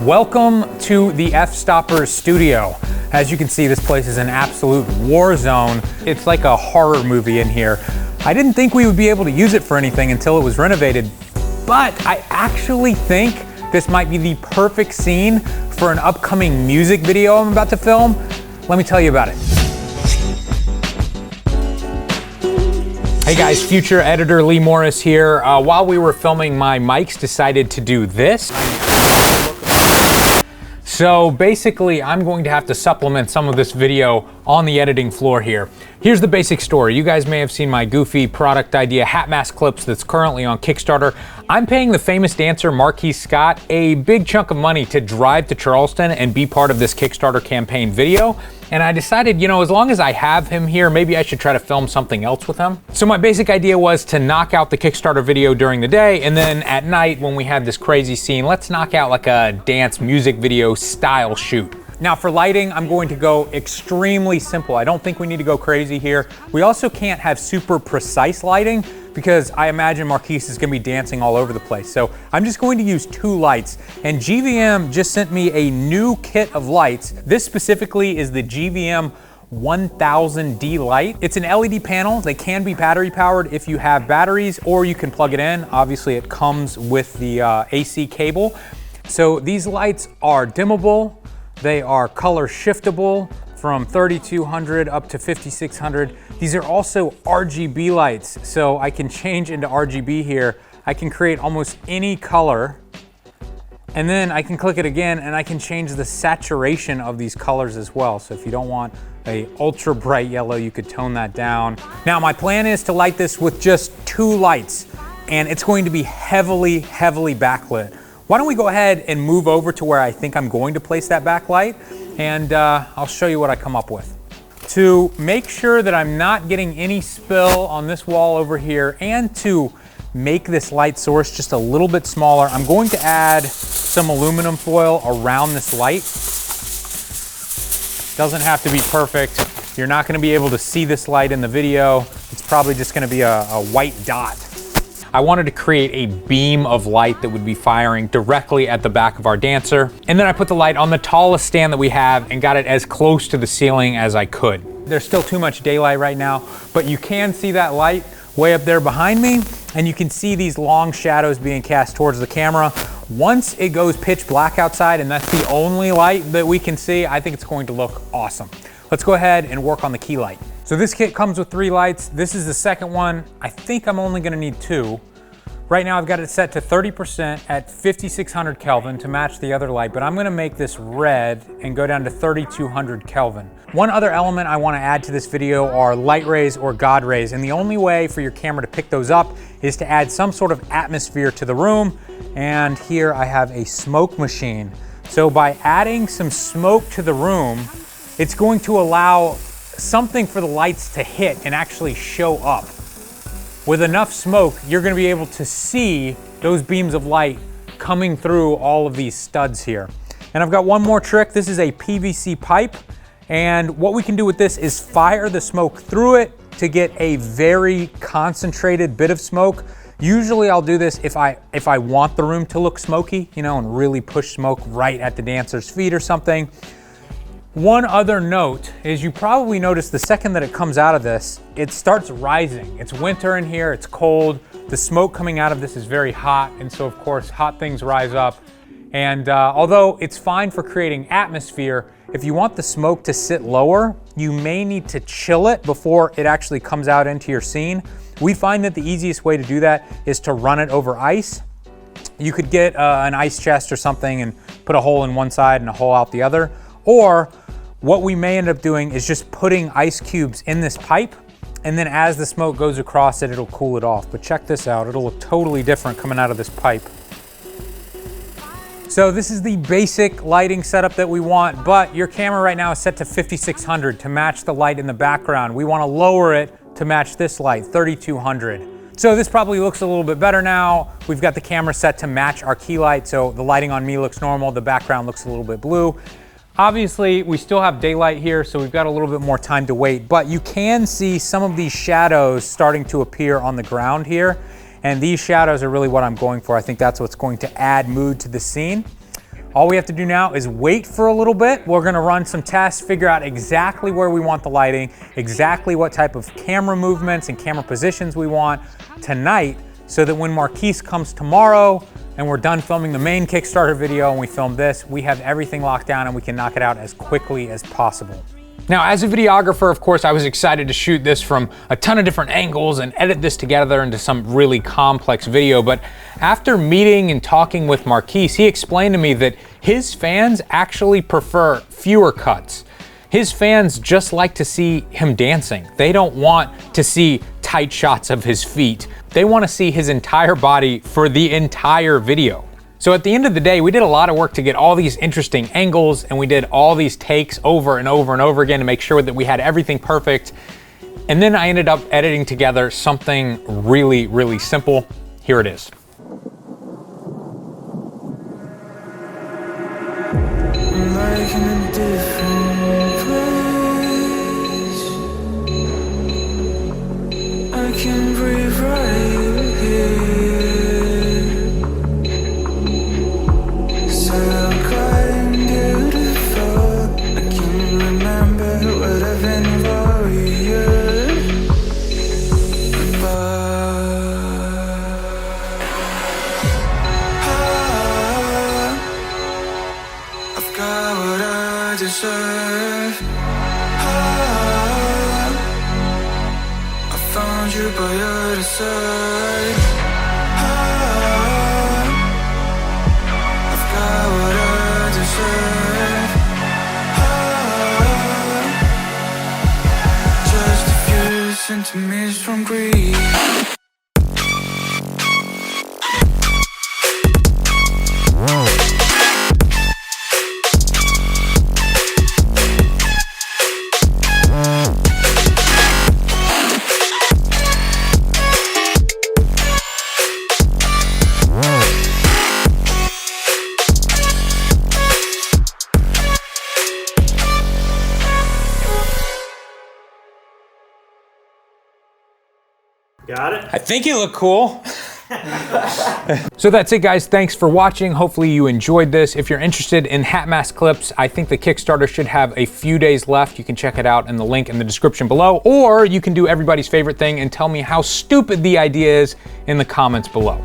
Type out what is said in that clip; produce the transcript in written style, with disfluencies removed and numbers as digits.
Welcome to the F-Stoppers studio. As you can see, this place is an absolute war zone. It's like a horror movie in here. I didn't think we would be able to use it for anything until it was renovated, but I actually think this might be the perfect scene for an upcoming music video I'm about to film. Let me tell you about it. Hey guys, future editor Lee Morris here. While we were filming, my mics decided to do this. So basically, I'm going to have to supplement some of this video on the editing floor here. Here's the basic story. You guys may have seen my goofy product idea hat mask clips that's currently on Kickstarter. I'm paying the famous dancer Marquese Scott a big chunk of money to drive to Charleston and be part of this Kickstarter campaign video. And I decided, you know, as long as I have him here, maybe I should try to film something else with him. So my basic idea was to knock out the Kickstarter video during the day, and then at night when we had this crazy scene, let's knock out like a dance music video style shoot. Now for lighting, I'm going to go extremely simple. I don't think we need to go crazy here. We also can't have super precise lighting because I imagine Marquese is gonna be dancing all over the place. So I'm just going to use 2 lights, and GVM just sent me a new kit of lights. This specifically is the GVM 1000D light. It's an LED panel. They can be battery powered if you have batteries, or you can plug it in. Obviously it comes with the AC cable. So these lights are dimmable. They are color shiftable from 3200 up to 5600. These are also RGB lights, so I can change into RGB here. I can create almost any color, and then I can click it again and I can change the saturation of these colors as well. So if you don't want a ultra bright yellow, you could tone that down. Now my plan is to light this with just 2 lights, and it's going to be heavily backlit. Why don't we go ahead and move over to where I think I'm going to place that backlight, and I'll show you what I come up with. To make sure that I'm not getting any spill on this wall over here, and to make this light source just a little bit smaller, I'm going to add some aluminum foil around this light. Doesn't have to be perfect. You're not gonna be able to see this light in the video. It's probably just gonna be a white dot. I wanted to create a beam of light that would be firing directly at the back of our dancer. And then I put the light on the tallest stand that we have and got it as close to the ceiling as I could. There's still too much daylight right now, but you can see that light way up there behind me, and you can see these long shadows being cast towards the camera. Once it goes pitch black outside and that's the only light that we can see, I think it's going to look awesome. Let's go ahead and work on the key light. So this kit comes with 3 lights. This is the second one. I think I'm only gonna need 2. Right now I've got it set to 30% at 5600 Kelvin to match the other light, but I'm gonna make this red and go down to 3200 Kelvin. One other element I wanna add to this video are light rays or God rays, and the only way for your camera to pick those up is to add some sort of atmosphere to the room, and here I have a smoke machine. So by adding some smoke to the room, it's going to allow something for the lights to hit and actually show up. With enough smoke, you're gonna be able to see those beams of light coming through all of these studs here. And I've got one more trick. This is a PVC pipe, and what we can do with this is fire the smoke through it to get a very concentrated bit of smoke. Usually I'll do this if I want the room to look smoky, you know, and really push smoke right at the dancer's feet or something. One other note is you probably notice the second that it comes out of this, it starts rising. It's winter in here, it's cold. The smoke coming out of this is very hot, and so of course hot things rise up. And although it's fine for creating atmosphere, if you want the smoke to sit lower, you may need to chill it before it actually comes out into your scene. We find that the easiest way to do that is to run it over ice. You could get an ice chest or something and put a hole in one side and a hole out the other. Or what we may end up doing is just putting ice cubes in this pipe, and then as the smoke goes across it, it'll cool it off. But check this out, it'll look totally different coming out of this pipe. So this is the basic lighting setup that we want, but your camera right now is set to 5600 to match the light in the background. We want to lower it to match this light, 3200. So this probably looks a little bit better now. We've got the camera set to match our key light, so the lighting on me looks normal, the background looks a little bit blue. Obviously, we still have daylight here, so we've got a little bit more time to wait, but you can see some of these shadows starting to appear on the ground here, and these shadows are really what I'm going for. I think that's what's going to add mood to the scene. All we have to do now is wait for a little bit. We're gonna run some tests, figure out exactly where we want the lighting, exactly what type of camera movements and camera positions we want tonight, so that when Marquese comes tomorrow and we're done filming the main Kickstarter video and we film this, we have everything locked down and we can knock it out as quickly as possible. Now, as a videographer, of course, I was excited to shoot this from a ton of different angles and edit this together into some really complex video, but after meeting and talking with Marquese, he explained to me that his fans actually prefer fewer cuts. His fans just like to see him dancing. They don't want to see tight shots of his feet. They want to see his entire body for the entire video. So at the end of the day, we did a lot of work to get all these interesting angles, and we did all these takes over and over and over again to make sure that we had everything perfect. And then I ended up editing together something really, really simple. Here it is. I can breathe right here. I found you by your other side. I've got what I deserve. Just a few centimeters from grief. Got it? I think you look cool. So that's it, guys. Thanks for watching. Hopefully you enjoyed this. If you're interested in hat mask clips, I think the Kickstarter should have a few days left. You can check it out in the link in the description below, or you can do everybody's favorite thing and tell me how stupid the idea is in the comments below.